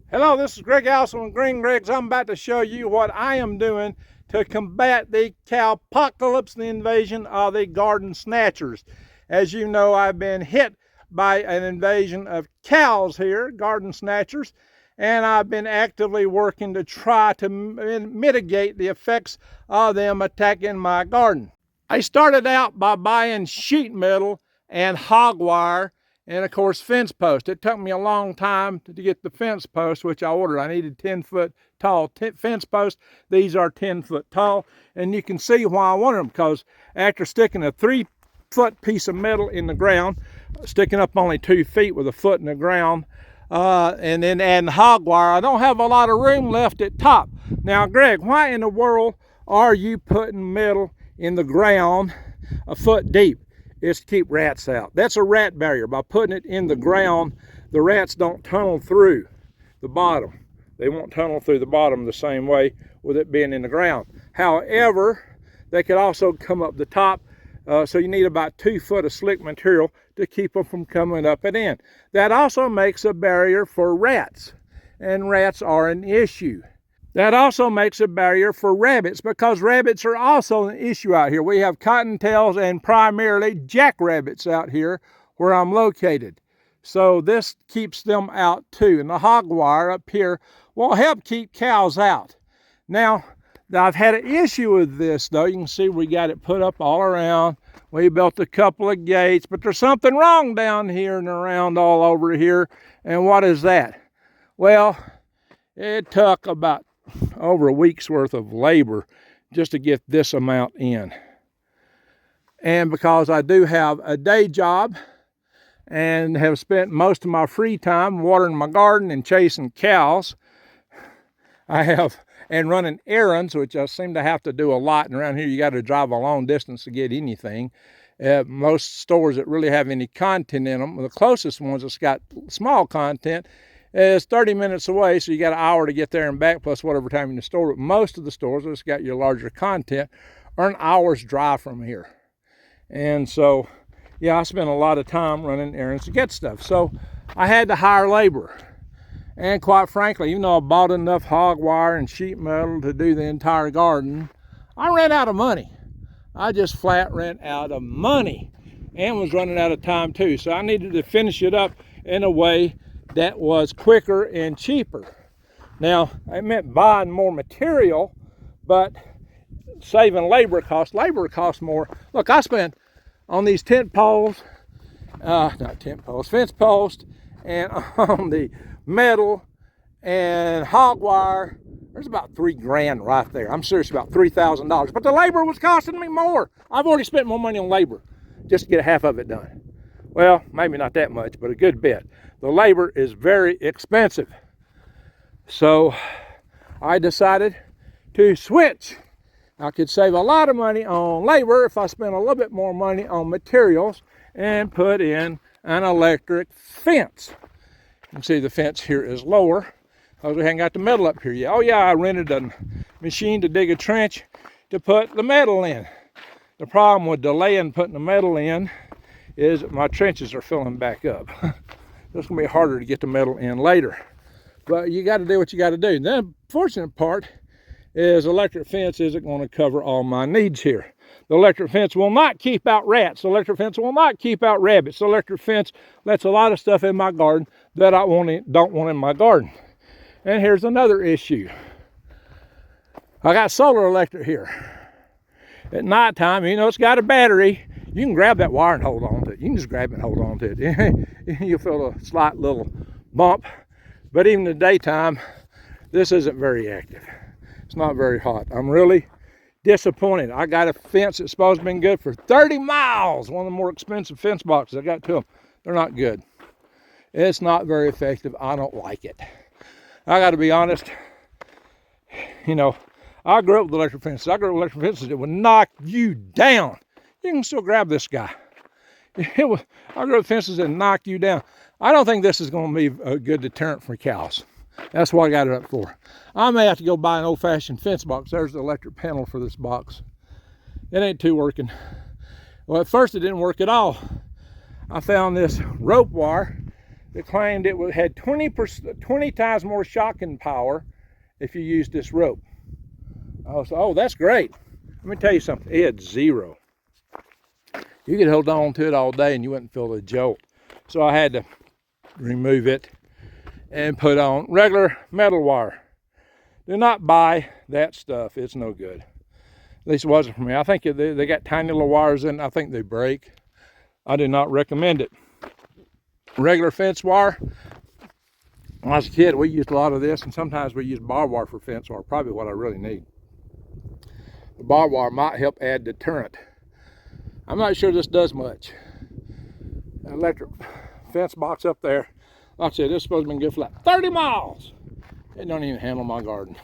Hello, this is Greg Allison with Green Greg's. I'm about to show you what I am doing to combat the cowpocalypse, the invasion of the garden snatchers. As you know, I've been hit by an invasion of cows here, garden snatchers, and I've been actively working to try to mitigate the effects of them attacking my garden. I started out by buying sheet metal and hog wire and of course fence posts. It took me a long time to get the fence posts, which I ordered. I needed 10-foot tall fence posts. These are 10-foot tall, and you can see why I wanted them, because after sticking a 3-foot piece of metal in the ground, sticking up only 2 feet with a foot in the ground, and then adding hog wire, I don't have a lot of room left at top. Now, Greg, why in the world are you putting metal in the ground a foot deep? Is to keep rats out. That's a rat barrier. By putting it in the ground, the rats don't tunnel through the bottom. They won't tunnel through the bottom the same way with it being in the ground. However, they could also come up the top, so you need about 2 foot of slick material to keep them from coming up and in. That also makes a barrier for rats, and rats are an issue. That also makes a barrier for rabbits, because rabbits are also an issue out here. We have cottontails and primarily jackrabbits out here where I'm located. So this keeps them out too. And the hog wire up here will help keep cows out. Now, I've had an issue with this though. You can see we got it put up all around. We built a couple of gates, but there's something wrong down here and around all over here. And what is that? Well, it took about over a week's worth of labor just to get this amount in. And because I do have a day job and have spent most of my free time watering my garden and chasing cows, and running errands, which I seem to have to do a lot. And around here you got to drive a long distance to get anything. Most stores that really have any content in them, the closest ones that's got small content, is 30 minutes away, so you got an hour to get there and back, plus whatever time in the store. But most of the stores that's got your larger content are an hour's drive from here. And so, yeah, I spent a lot of time running errands to get stuff. So I had to hire labor. And quite frankly, even though I bought enough hog wire and sheet metal to do the entire garden, I ran out of money. I just flat ran out of money and was running out of time too. So I needed to finish it up in a way that was quicker and cheaper. Now, I meant buying more material, but saving labor costs. Labor costs more. Look, I spent on these fence posts, and on the metal and hog wire, there's about $3,000 right there. I'm serious, about $3,000. But the labor was costing me more. I've already spent more money on labor just to get half of it done. Well, maybe not that much, but a good bit. The labor is very expensive. So I decided to switch. I could save a lot of money on labor if I spent a little bit more money on materials and put in an electric fence. You can see the fence here is lower because we haven't got the metal up here yet. Oh yeah, I rented a machine to dig a trench to put the metal in. The problem with delaying putting the metal in is my trenches are filling back up. It's going to be harder to get the metal in later. But you got to do what you got to do. The unfortunate part is electric fence isn't going to cover all my needs here. The electric fence will not keep out rats. The electric fence will not keep out rabbits. The electric fence lets a lot of stuff in my garden that I don't want in my garden. And here's another issue. I got solar electric here. At nighttime, you know, it's got a battery. You can grab that wire and hold on to it. You can just grab it and hold on to it. You'll feel a slight little bump. But even in the daytime, this isn't very active. It's not very hot. I'm really disappointed. I got a fence that's supposed to have been good for 30 miles. One of the more expensive fence boxes I got to them. They're not good. It's not very effective. I don't like it. I got to be honest. You know, I grew up with electric fences. I grew up with electric fences that would knock you down. You can still grab this guy. I grew up with fences that knock you down. I don't think this is going to be a good deterrent for cows. That's what I got it up for. I may have to go buy an old-fashioned fence box. There's the electric panel for this box. It ain't too working. Well, at first it didn't work at all. I found this rope wire that claimed it had 20 times more shocking power if you used this rope. I was, oh, that's great. Let me tell you something, it had zero. You could hold on to it all day and you wouldn't feel the jolt. So I had to remove it and put on regular metal wire. Do not buy that stuff, it's no good. At least it wasn't for me. I think they got tiny little wires in it. I think they break. I do not recommend it. Regular fence wire. When I was a kid, we used a lot of this, and sometimes we use barbed wire for fence wire, probably what I really need. The barbed wire might help add deterrent. I'm not sure this does much. That electric fence box up there, like I said, this is supposed to be good for like 30 miles. It don't even handle my garden.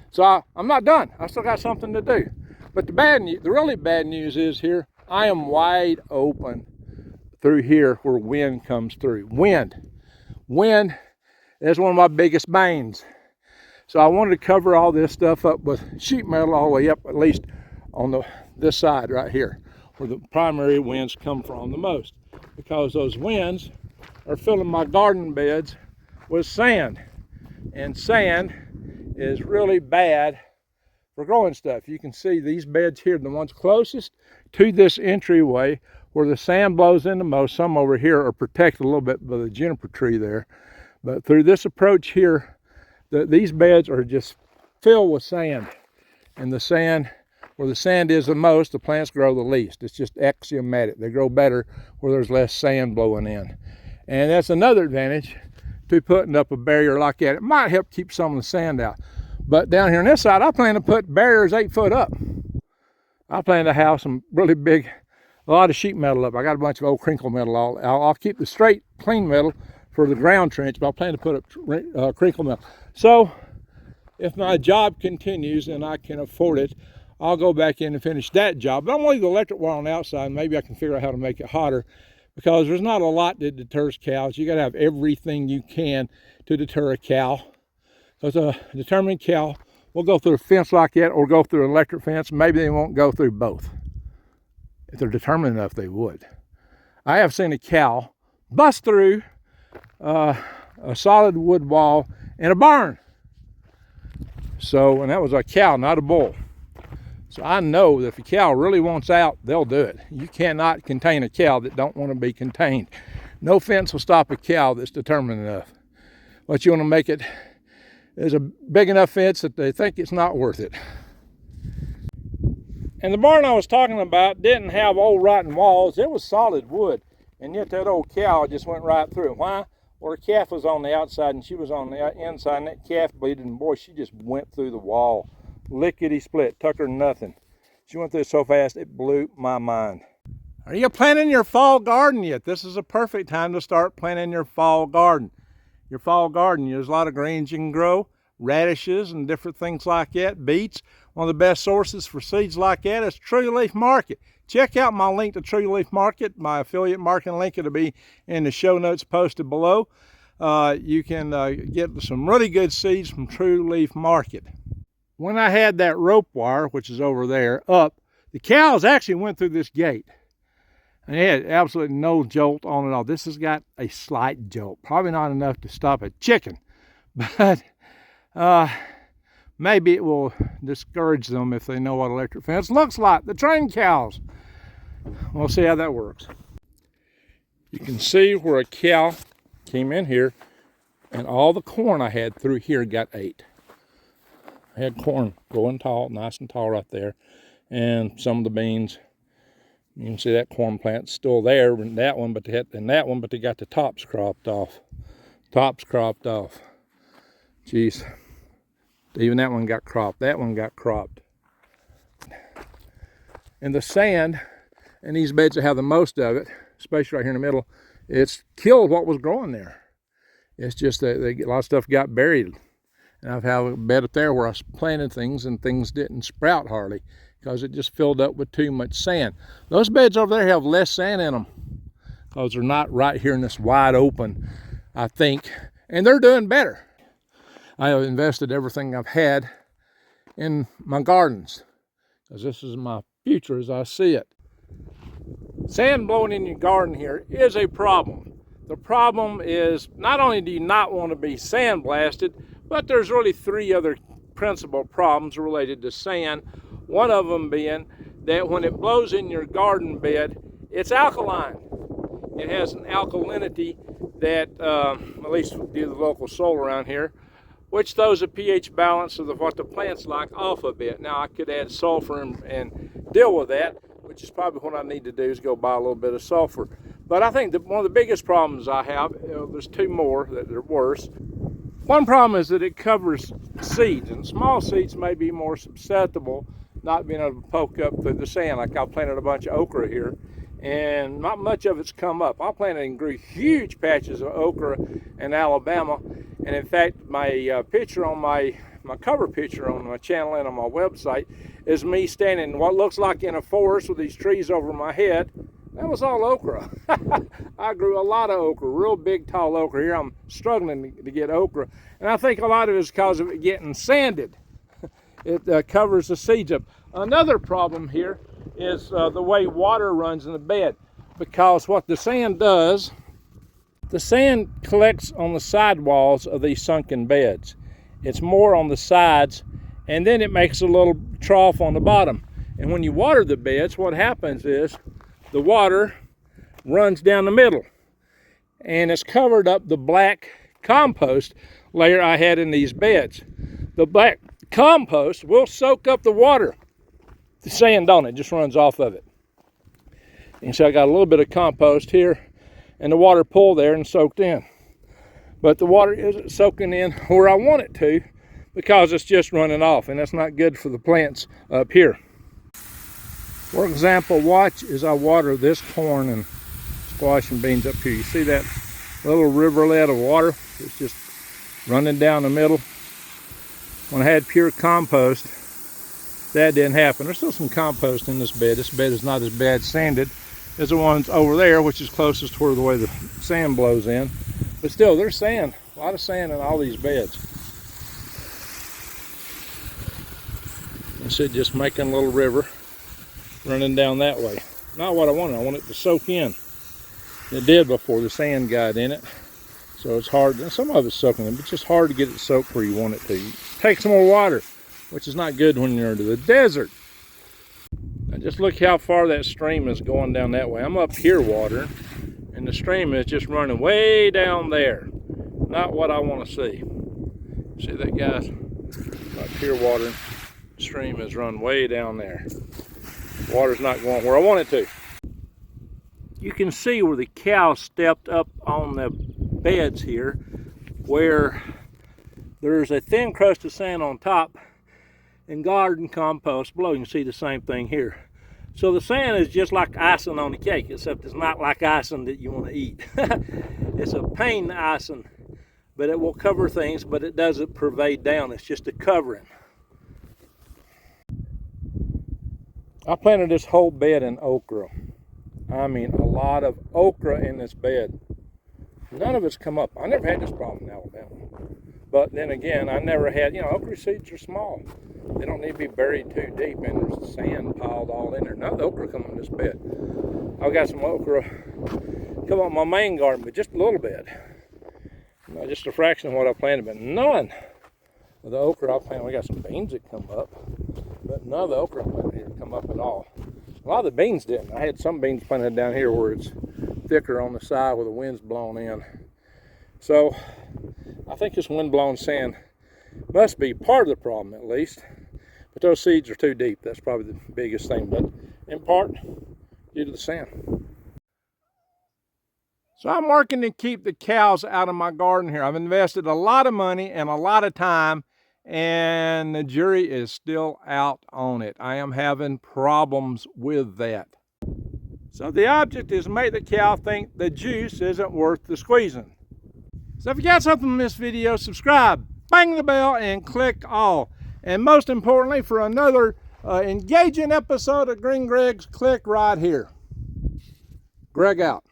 So I'm not done. I still got something to do. But the really bad news is here, I am wide open through here where wind comes through. Wind is one of my biggest banes. So I wanted to cover all this stuff up with sheet metal all the way up, at least on this side right here, where the primary winds come from the most. Because those winds are filling my garden beds with sand. And sand is really bad for growing stuff. You can see these beds here, the ones closest to this entryway where the sand blows in the most. Some over here are protected a little bit by the juniper tree there. But through this approach here, these beds are just filled with sand. And the sand, where the sand is the most, the plants grow the least. It's just axiomatic. They grow better where there's less sand blowing in. And that's another advantage to putting up a barrier like that. It might help keep some of the sand out. But down here on this side, I plan to put barriers 8 foot up. I plan to have some really big, a lot of sheet metal up. I got a bunch of old crinkle metal. I'll keep the straight, clean metal for the ground trench, but I plan to put up crinkle metal. So if my job continues and I can afford it, I'll go back in and finish that job. But I'm going to leave the electric wire on the outside, and maybe I can figure out how to make it hotter, because there's not a lot that deters cows. You got to have everything you can to deter a cow. Because a determined cow will go through a fence like that or go through an electric fence. Maybe they won't go through both. If they're determined enough, they would. I have seen a cow bust through a solid wood wall in a barn. So, and that was a cow, not a bull. So I know that if a cow really wants out, they'll do it. You cannot contain a cow that don't want to be contained. No fence will stop a cow that's determined enough. But you want to make it is a big enough fence that they think it's not worth it. And the barn I was talking about didn't have old rotten walls. It was solid wood. And yet that old cow just went right through it. Why? Well, her calf was on the outside and she was on the inside, and that calf bleeded, and boy, she just went through the wall. Lickety split, took her nothing. She went through it so fast, it blew my mind. Are you planting your fall garden yet? This is a perfect time to start planting your fall garden. Your fall garden, there's a lot of greens you can grow, radishes and different things like that, beets. One of the best sources for seeds like that is True Leaf Market. Check out my link to True Leaf Market, my affiliate marketing link. It'll be in the show notes posted below. You can get some really good seeds from True Leaf Market. When I had that rope wire, which is over there, up, the cows actually went through this gate. And it had absolutely no jolt on it all. This has got a slight jolt. Probably not enough to stop a chicken. But maybe it will discourage them if they know what electric fence looks like. The trained cows. We'll see how that works. You can see where a cow came in here, and all the corn I had through here got ate. I had corn growing tall, nice and tall right there, and some of the beans. You can see that corn plant's still there, and that one, but they got the tops cropped off. Tops cropped off. Jeez. Even that one got cropped. That one got cropped. And the sand in these beds that have the most of it, especially right here in the middle, it's killed what was growing there. It's just that a lot of stuff got buried. And I've had a bed up there where I planted things and things didn't sprout hardly because it just filled up with too much sand. Those beds over there have less sand in them because they're not right here in this wide open, I think. And they're doing better. I have invested everything I've had in my gardens because this is my future as I see it. Sand blowing in your garden here is a problem. The problem is not only do you not want to be sandblasted, but there's really three other principal problems related to sand. One of them being that when it blows in your garden bed, it's alkaline. It has an alkalinity that, at least due to the local soil around here, which throws a pH balance of what the plant's like off a bit. Now I could add sulfur and deal with that, which is probably what I need to do is go buy a little bit of sulfur. But I think that one of the biggest problems I have, there's two more that are worse. One problem is that it covers seeds, and small seeds may be more susceptible not being able to poke up through the sand. Like I planted a bunch of okra here, and not much of it's come up. I planted and grew huge patches of okra in Alabama, and in fact my picture on my cover picture on my channel and on my website is me standing in what looks like in a forest with these trees over my head. That was all okra. I grew a lot of okra, real big tall okra. Here I'm struggling to get okra, and I think a lot of it is because of it getting sanded. It covers the seeds up. Another problem here is the way water runs in the bed, because what the sand does, the sand collects on the side walls of these sunken beds. It's more on the sides, and then it makes a little trough on the bottom. And when you water the beds, what happens is the water runs down the middle, and it's covered up the black compost layer I had in these beds. The black compost will soak up the water. The sand don't, it just runs off of it. And so I got a little bit of compost here, and the water pulled there and soaked in. But the water isn't soaking in where I want it to, because it's just running off, and that's not good for the plants up here. For example, watch as I water this corn and squash and beans up here. You see that little rivulet of water? It's just running down the middle. When I had pure compost, that didn't happen. There's still some compost in this bed. This bed is not as bad sanded as the ones over there, which is closest to where the way the sand blows in. But still, there's sand, a lot of sand in all these beds. You see, just making a little river running down that way. Not what I wanted. I want it to soak in. It did before the sand got in it. So it's hard. Some of it's soaking in, but it's just hard to get it soaked where you want it to. It takes more water, which is not good when you're into the desert. Now just look how far that stream is going down that way. I'm up here watering, and the stream is just running way down there. Not what I want to see. See that, guys? Up here watering. The stream is run way down there. Water's not going where I want it to. You can see where the cow stepped up on the beds here, where there's a thin crust of sand on top and garden compost below. You can see the same thing here. So the sand is just like icing on the cake, except it's not like icing that you want to eat. It's a pain icing, but it will cover things, but it doesn't pervade down. It's just a covering. I planted this whole bed in okra. I mean, a lot of okra in this bed. None of it's come up. I never had this problem in Alabama. But then again, I never had, okra seeds are small. They don't need to be buried too deep, and there's sand piled all in there. None of the okra come in this bed. I've got some okra come up my main garden, but just a little bit. Just a fraction of what I planted, but none of the okra I planted. We got some beans that come up, but none of the okra planted here come up at all. A lot of the beans didn't. I had some beans planted down here where it's thicker on the side where the wind's blown in. So I think this wind-blown sand must be part of the problem, at least. But those seeds are too deep. That's probably the biggest thing, but in part due to the sand. So I'm working to keep the cows out of my garden here. I've invested a lot of money and a lot of time, and the jury is still out on it. I am having problems with that. So the object is to make the cow think the juice isn't worth the squeezing. So if you got something from this video, subscribe, bang the bell, and click all. And most importantly, for another engaging episode of Green Greg's, click right here. Greg out.